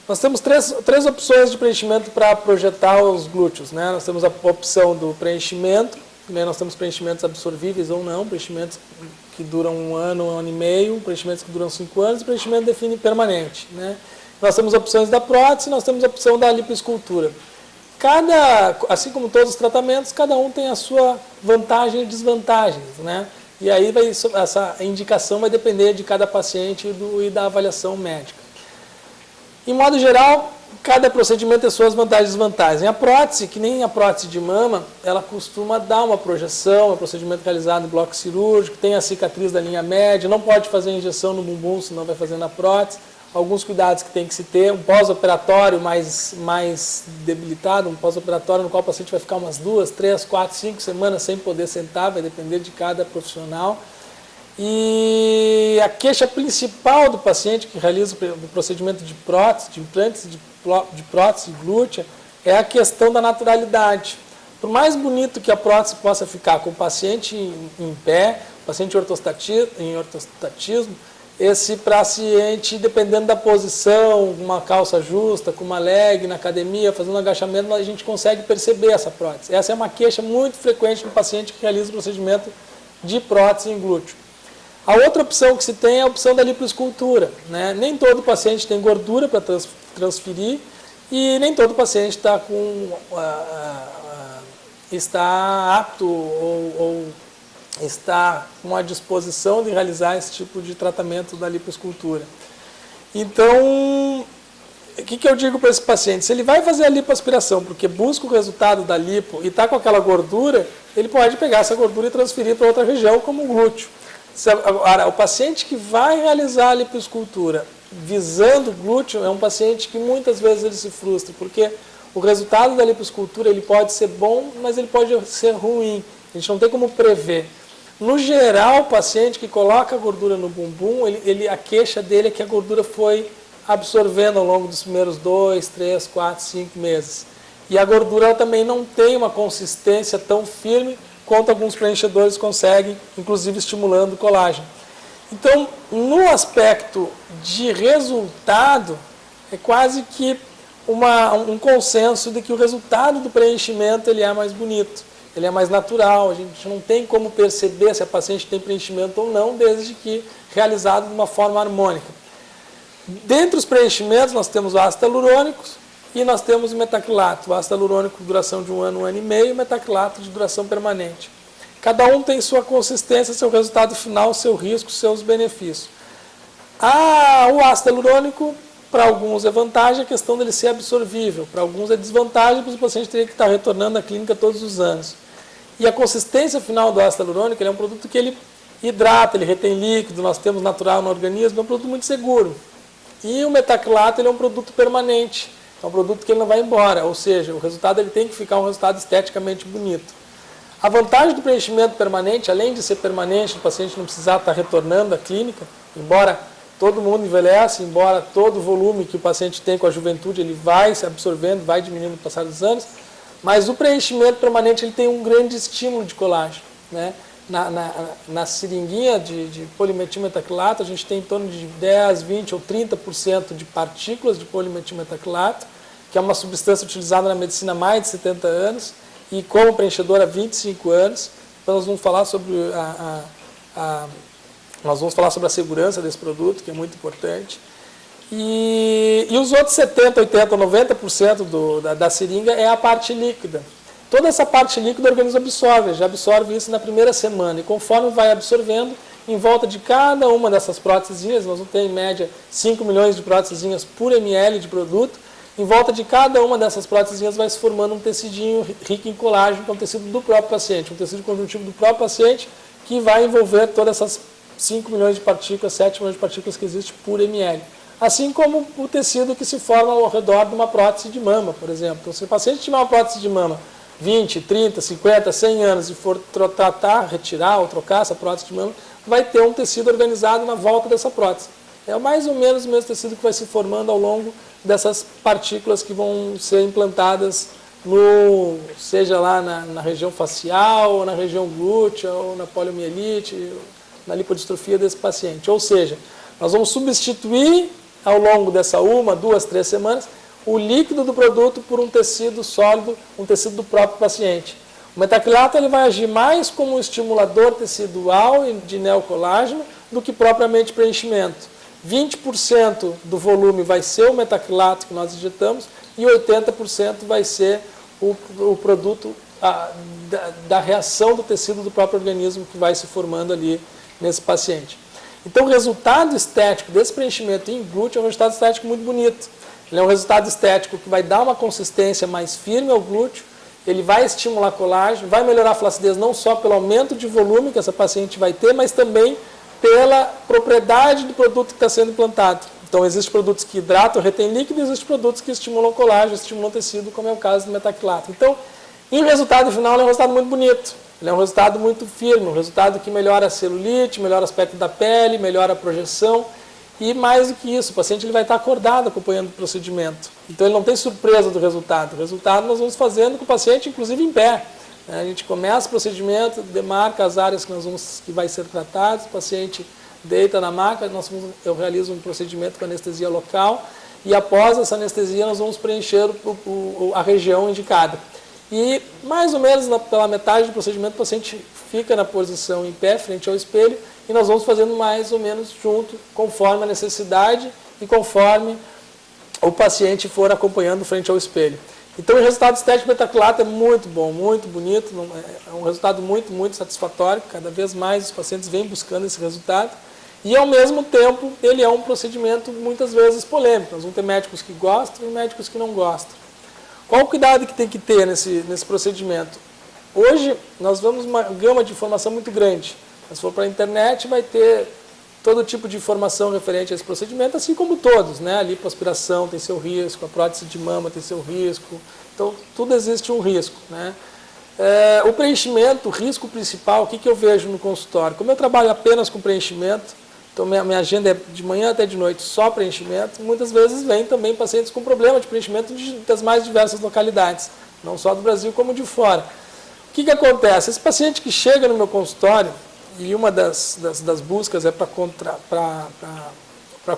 Nós temos três opções de preenchimento para projetar os glúteos, né? Nós temos a opção do preenchimento, né? Nós temos preenchimentos absorvíveis ou não, preenchimentos que duram 1 ano, 1 ano e meio, preenchimentos que duram 5 anos e preenchimento define permanente, né? Nós temos opções da prótese, nós temos a opção da lipoescultura. Assim como todos os tratamentos, cada um tem a sua vantagem e desvantagens, né? E aí essa indicação vai depender de cada paciente e da avaliação médica. Em modo geral, cada procedimento tem suas vantagens e desvantagens. A prótese, que nem a prótese de mama, ela costuma dar uma projeção, é um procedimento realizado em bloco cirúrgico, tem a cicatriz da linha média, não pode fazer injeção no bumbum, senão vai fazer na prótese. Alguns cuidados que tem que se ter, um pós-operatório mais debilitado, um pós-operatório no qual o paciente vai ficar umas 2, 3, 4, 5 semanas sem poder sentar, vai depender de cada profissional. E a queixa principal do paciente que realiza o procedimento de prótese, de implantes de prótese glútea, é a questão da naturalidade. Por mais bonito que a prótese possa ficar com o paciente em pé, o paciente em ortostatismo, esse paciente, dependendo da posição, uma calça justa, com uma leg na academia, fazendo um agachamento, a gente consegue perceber essa prótese. Essa é uma queixa muito frequente no paciente que realiza o procedimento de prótese em glúteo. A outra opção que se tem é a opção da lipoescultura, né? Nem todo paciente tem gordura para transferir e nem todo paciente está apto ou está com a disposição de realizar esse tipo de tratamento da lipoescultura. Então, o que eu digo para esse paciente? Se ele vai fazer a lipoaspiração porque busca o resultado da lipo e está com aquela gordura, ele pode pegar essa gordura e transferir para outra região, como o glúteo. Agora, o paciente que vai realizar a lipoescultura visando o glúteo é um paciente que muitas vezes ele se frustra, porque o resultado da lipoescultura ele pode ser bom, mas ele pode ser ruim. A gente não tem como prever. No geral, o paciente que coloca a gordura no bumbum, a queixa dele é que a gordura foi absorvendo ao longo dos primeiros 2, 3, 4, 5 meses. E a gordura ela também não tem uma consistência tão firme quanto alguns preenchedores conseguem, inclusive estimulando o colágeno. Então, no aspecto de resultado, é quase que um consenso de que o resultado do preenchimento ele é mais bonito. Ele é mais natural, a gente não tem como perceber se a paciente tem preenchimento ou não, desde que realizado de uma forma harmônica. Dentre os preenchimentos, nós temos o ácido hialurônico e nós temos o metacrilato. O ácido hialurônico de duração de 1 ano, 1 ano e meio, e o metacrilato de duração permanente. Cada um tem sua consistência, seu resultado final, seu risco, seus benefícios. O ácido hialurônico, para alguns é vantagem a questão dele ser absorvível, para alguns é desvantagem, porque o paciente teria que estar retornando à clínica todos os anos. E a consistência final do ácido hialurônico ele é um produto que ele hidrata, ele retém líquido, nós temos natural no organismo, é um produto muito seguro. E o metacrilato ele é um produto permanente, é um produto que ele não vai embora, ou seja, o resultado ele tem que ficar um resultado esteticamente bonito. A vantagem do preenchimento permanente, além de ser permanente, o paciente não precisar estar retornando à clínica, embora todo mundo envelhece, embora todo o volume que o paciente tem com a juventude, ele vai se absorvendo, vai diminuindo no passar dos anos, mas o preenchimento permanente ele tem um grande estímulo de colágeno, né? Na seringuinha de polimetilmetacrilato, a gente tem em torno de 10, 20 ou 30% de partículas de polimetilmetacrilato, que é uma substância utilizada na medicina há mais de 70 anos, e como preenchedor há 25 anos. Então nós vamos falar sobre a segurança desse produto, que é muito importante. E os outros 70, 80, 90% da seringa é a parte líquida. Toda essa parte líquida o organismo absorve, já absorve isso na primeira semana. E conforme vai absorvendo, em volta de cada uma dessas próteses, nós vamos ter em média 5 milhões de próteses por ml de produto, em volta de cada uma dessas próteses vai se formando um tecidinho rico em colágeno, que é um tecido do próprio paciente, um tecido conjuntivo do próprio paciente, que vai envolver todas essas 5 milhões de partículas, 7 milhões de partículas que existem por ml. Assim como o tecido que se forma ao redor de uma prótese de mama, por exemplo. Então, se o paciente tiver uma prótese de mama 20, 30, 50, 100 anos e for tratar, retirar ou trocar essa prótese de mama, vai ter um tecido organizado na volta dessa prótese. É mais ou menos o mesmo tecido que vai se formando ao longo dessas partículas que vão ser implantadas, seja lá na região facial, ou na região glútea, ou na poliomielite, na lipodistrofia desse paciente. Ou seja, nós vamos substituir ao longo dessa 1, 2, 3 semanas, o líquido do produto por um tecido sólido, um tecido do próprio paciente. O metacrilato ele vai agir mais como um estimulador tecidual de neocolágeno do que propriamente preenchimento. 20% do volume vai ser o metacrilato que nós injetamos e 80% vai ser o produto da reação do tecido do próprio organismo que vai se formando ali nesse paciente. Então, o resultado estético desse preenchimento em glúteo é um resultado estético muito bonito. Ele é um resultado estético que vai dar uma consistência mais firme ao glúteo, ele vai estimular colágeno, vai melhorar a flacidez não só pelo aumento de volume que essa paciente vai ter, mas também pela propriedade do produto que está sendo implantado. Então, existem produtos que hidratam, retêm líquido, e existem produtos que estimulam colágeno, estimulam tecido, como é o caso do metacrilato. Então, em resultado final, ele é um resultado muito bonito. Ele é um resultado muito firme, um resultado que melhora a celulite, melhora o aspecto da pele, melhora a projeção. E mais do que isso, o paciente ele vai estar acordado acompanhando o procedimento. Então, ele não tem surpresa do resultado. O resultado nós vamos fazendo com o paciente, inclusive em pé. A gente começa o procedimento, demarca as áreas que vai ser tratado, o paciente deita na maca, eu realizo um procedimento com anestesia local e após essa anestesia nós vamos preencher a região indicada. E mais ou menos pela metade do procedimento o paciente fica na posição em pé, frente ao espelho, e nós vamos fazendo mais ou menos junto, conforme a necessidade e conforme o paciente for acompanhando frente ao espelho. Então, o resultado estético do metacrilato é muito bom, muito bonito, é um resultado muito, muito satisfatório. Cada vez mais os pacientes vêm buscando esse resultado. E, ao mesmo tempo, ele é um procedimento muitas vezes polêmico. Nós vamos ter médicos que gostam e médicos que não gostam. Qual o cuidado que tem que ter nesse procedimento? Hoje, nós vemos uma gama de informação muito grande. Se for para a internet, vai ter todo tipo de informação referente a esse procedimento, assim como todos, né? A lipoaspiração tem seu risco, a prótese de mama tem seu risco, então tudo existe um risco, né? O preenchimento, o risco principal, o que eu vejo no consultório? Como eu trabalho apenas com preenchimento, então minha agenda é de manhã até de noite só preenchimento, muitas vezes vem também pacientes com problema de preenchimento das mais diversas localidades, não só do Brasil como de fora. O que acontece? Esse paciente que chega no meu consultório, e uma das buscas é para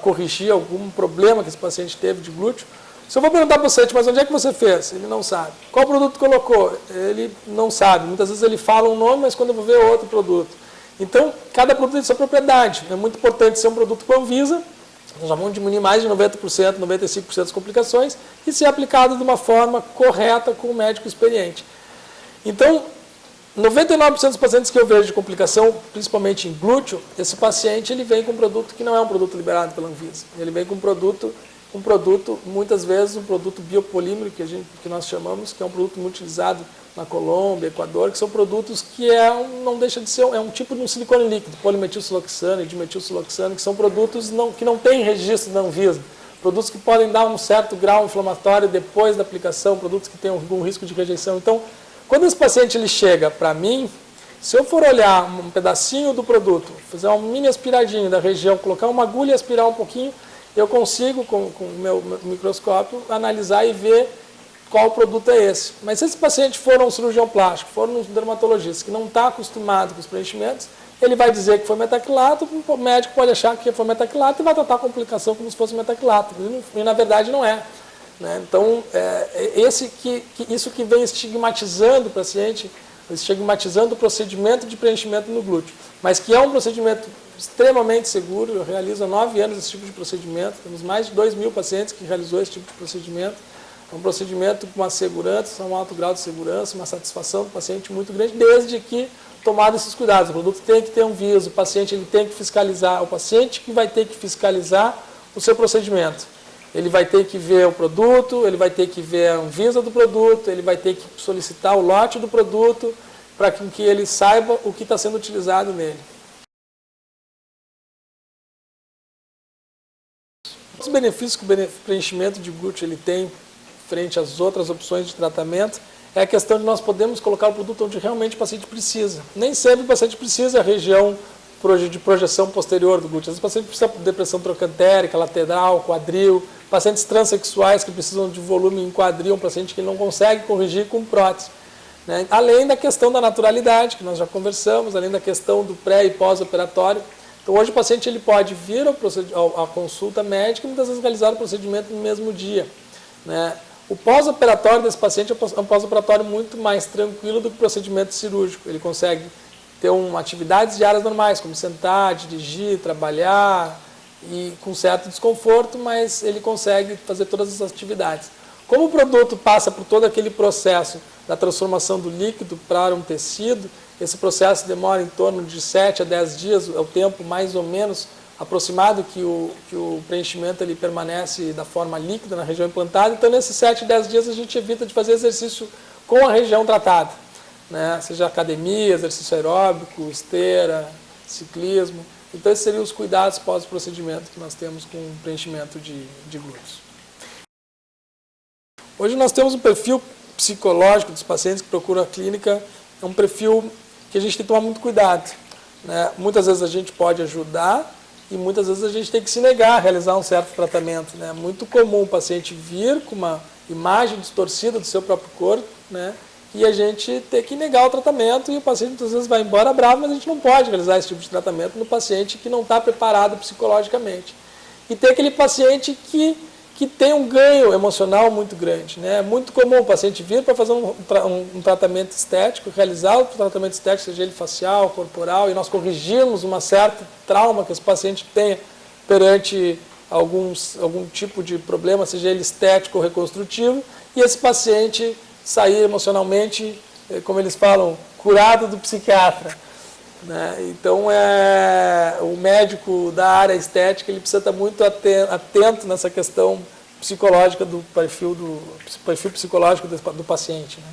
corrigir algum problema que esse paciente teve de glúteo. Se eu vou perguntar para o paciente, mas onde é que você fez? Ele não sabe. Qual produto colocou? Ele não sabe. Muitas vezes ele fala um nome, mas quando eu vou ver é outro produto. Então, cada produto tem sua propriedade. É muito importante ser um produto com Anvisa, nós já vamos diminuir mais de 90%, 95% das complicações, e ser aplicado de uma forma correta com o médico experiente. Então, 99% dos pacientes que eu vejo de complicação, principalmente em glúteo, esse paciente ele vem com um produto que não é um produto liberado pela Anvisa. Ele vem com um produto, muitas vezes, um produto biopolímero, que nós chamamos, que é um produto muito utilizado na Colômbia, Equador, que são produtos que não deixa de ser, é um tipo de um silicone líquido, polimetilsiloxano e dimetilsiloxano, que são produtos que não têm registro da Anvisa. Produtos que podem dar um certo grau inflamatório depois da aplicação, produtos que têm algum risco de rejeição. Então, quando esse paciente ele chega para mim, se eu for olhar um pedacinho do produto, fazer uma mini aspiradinha da região, colocar uma agulha e aspirar um pouquinho, eu consigo, com o meu microscópio, analisar e ver qual produto é esse. Mas se esse paciente for um cirurgião plástico, for um dermatologista que não está acostumado com os preenchimentos, ele vai dizer que foi metacrilato, o médico pode achar que foi metacrilato e vai tratar a complicação como se fosse metacrilato. E na verdade não é. Então, isso que vem estigmatizando o paciente, estigmatizando o procedimento de preenchimento no glúteo, mas que é um procedimento extremamente seguro. Eu realizo há 9 anos esse tipo de procedimento, temos mais de 2.000 pacientes que realizou esse tipo de procedimento. É um procedimento com uma segurança, um alto grau de segurança, uma satisfação do paciente muito grande, desde que tomado esses cuidados. O produto tem que ter um viso, o paciente ele tem que fiscalizar, o paciente que vai ter que fiscalizar o seu procedimento. Ele vai ter que ver o produto, ele vai ter que ver a Anvisa do produto, ele vai ter que solicitar o lote do produto para que ele saiba o que está sendo utilizado nele. Os benefícios que o preenchimento de glúteo ele tem frente às outras opções de tratamento é a questão de nós podemos colocar o produto onde realmente o paciente precisa. Nem sempre o paciente precisa a região de projeção posterior do glúteo. Às vezes o paciente precisa de depressão trocantérica, lateral, quadril, pacientes transexuais que precisam de volume em quadril, um paciente que não consegue corrigir com prótese. Além da questão da naturalidade, que nós já conversamos, além da questão do pré e pós-operatório, Então, hoje o paciente ele pode vir à consulta médica e muitas vezes realizar o procedimento no mesmo dia, né? O pós-operatório desse paciente é um pós-operatório muito mais tranquilo do que o procedimento cirúrgico. Ele consegue ter atividades diárias normais, como sentar, dirigir, trabalhar, e com certo desconforto, mas ele consegue fazer todas as atividades. Como o produto passa por todo aquele processo da transformação do líquido para um tecido, esse processo demora em torno de 7 a 10 dias, é o tempo mais ou menos aproximado que o preenchimento ele permanece da forma líquida na região implantada. Então, nesses 7 a 10 dias, a gente evita de fazer exercício com a região tratada, né? Seja academia, exercício aeróbico, esteira, ciclismo. Então, esses seriam os cuidados pós-procedimento que nós temos com o preenchimento de glúteos. Hoje nós temos um perfil psicológico dos pacientes que procuram a clínica, é um perfil que a gente tem que tomar muito cuidado, né? Muitas vezes a gente pode ajudar e muitas vezes a gente tem que se negar a realizar um certo tratamento, né? É muito comum o paciente vir com uma imagem distorcida do seu próprio corpo, né? E a gente ter que negar o tratamento e o paciente muitas vezes vai embora bravo, mas a gente não pode realizar esse tipo de tratamento no paciente que não está preparado psicologicamente. E tem aquele paciente que tem um ganho emocional muito grande, né? É muito comum o paciente vir para fazer um tratamento estético, realizar o tratamento estético, seja ele facial, corporal, e nós corrigirmos uma certa trauma que esse paciente tenha perante algum tipo de problema, seja ele estético ou reconstrutivo, e esse paciente sair emocionalmente, como eles falam, curado do psiquiatra, né? Então, o médico da área estética ele precisa estar muito atento nessa questão psicológica do perfil psicológico do paciente, né?